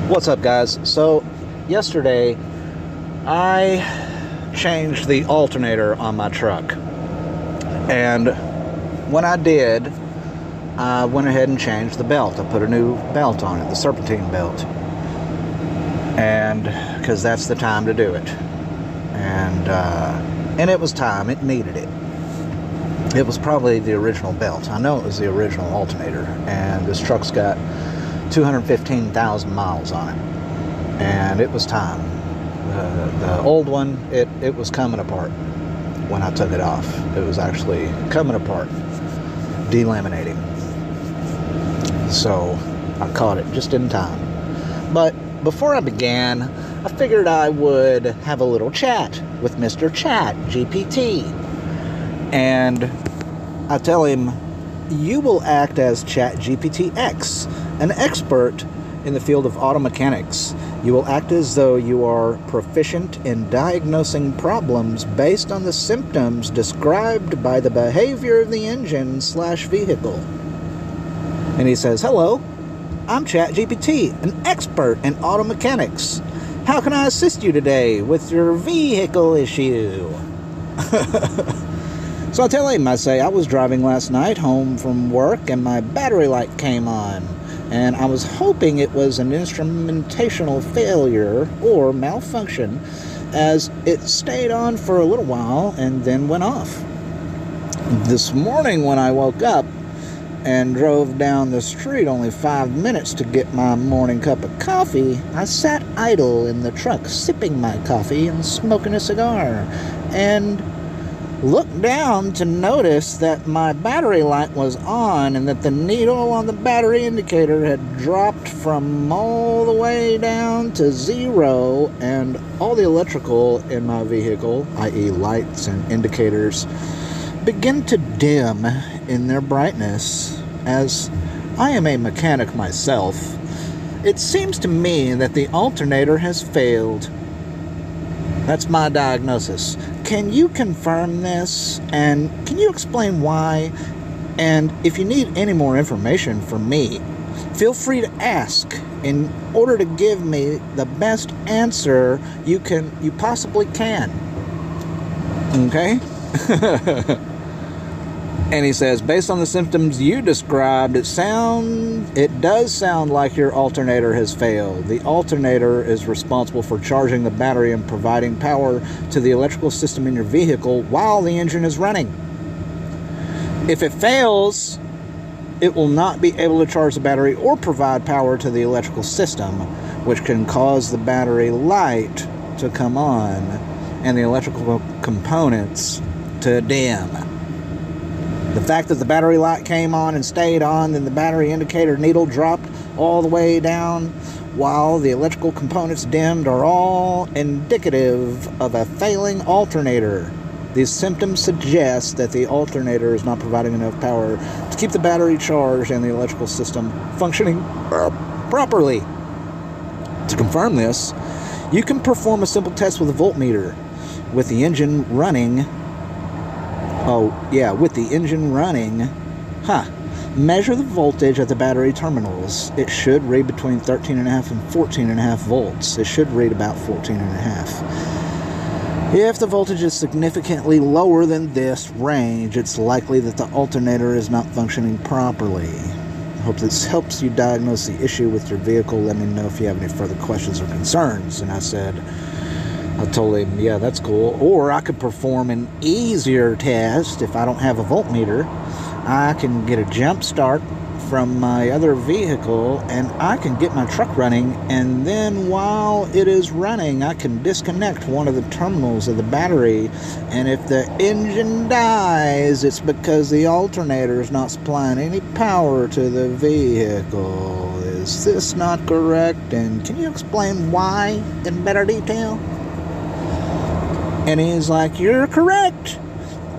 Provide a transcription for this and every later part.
What's up, guys? So, yesterday I changed the alternator on my truck, and when I did, I went ahead and changed the belt. I put a new belt on it, the serpentine belt, and because that's the time to do it. And it was time. It needed it. It was probably the original belt. I know it was the original alternator, and this truck's got 215,000 miles on it, and it was time. The old one, it was coming apart when I took it off. It was actually coming apart, delaminating. So I caught it just in time. But before I began, I figured I would have a little chat with Mr. ChatGPT. And I tell him, you will act as ChatGPT X, an expert in the field of auto mechanics. You will act as though you are proficient in diagnosing problems based on the symptoms described by the behavior of the engine/vehicle. And he says, hello, I'm ChatGPT, an expert in auto mechanics. How can I assist you today with your vehicle issue? So I tell him, I say, I was driving last night home from work and my battery light came on. And I was hoping it was an instrumentational failure or malfunction, as it stayed on for a little while and then went off. This morning when I woke up and drove down the street only 5 minutes to get my morning cup of coffee, I sat idle in the truck sipping my coffee and smoking a cigar, and looked down to notice that my battery light was on and that the needle on the battery indicator had dropped from all the way down to 0, and all the electrical in my vehicle, i.e. lights and indicators, begin to dim in their brightness. As I am a mechanic myself, it seems to me that the alternator has failed. That's my diagnosis. Can you confirm this? And can you explain why? And if you need any more information from me, feel free to ask in order to give me the best answer you possibly can. Okay? And he says, based on the symptoms you described, it does sound like your alternator has failed. The alternator is responsible for charging the battery and providing power to the electrical system in your vehicle while the engine is running. If it fails, it will not be able to charge the battery or provide power to the electrical system, which can cause the battery light to come on and the electrical components to dim. The fact that the battery light came on and stayed on, and the battery indicator needle dropped all the way down while the electrical components dimmed, are all indicative of a failing alternator. These symptoms suggest that the alternator is not providing enough power to keep the battery charged and the electrical system functioning properly. To confirm this, you can perform a simple test with a voltmeter. With the engine running, measure the voltage at the battery terminals. It should read between 13.5 and 14.5 volts. It should read about 14.5. If the voltage is significantly lower than this range, it's likely that the alternator is not functioning properly. I hope this helps you diagnose the issue with your vehicle. Let me know if you have any further questions or concerns. And I told him, yeah, that's cool. Or I could perform an easier test if I don't have a voltmeter. I can get a jump start from my other vehicle and I can get my truck running, and then while it is running, I can disconnect one of the terminals of the battery, and if the engine dies, it's because the alternator is not supplying any power to the vehicle. Is this not correct? And can you explain why in better detail? And he's like, you're correct.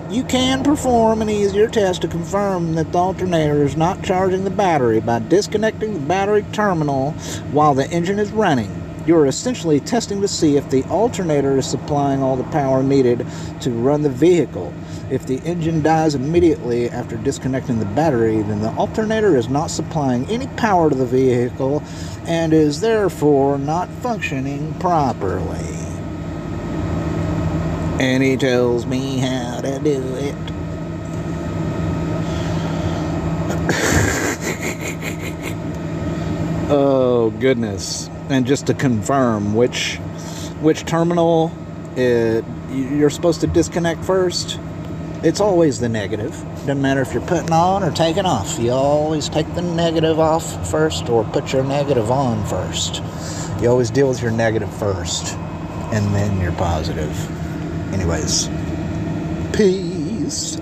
You can perform an easier test to confirm that the alternator is not charging the battery by disconnecting the battery terminal while the engine is running. You're essentially testing to see if the alternator is supplying all the power needed to run the vehicle. If the engine dies immediately after disconnecting the battery, then the alternator is not supplying any power to the vehicle and is therefore not functioning properly. And he tells me how to do it. Oh, goodness. And just to confirm, which terminal you're supposed to disconnect first? It's always the negative. Doesn't matter if you're putting on or taking off. You always take the negative off first or put your negative on first. You always deal with your negative first and then your positive. Anyways, peace.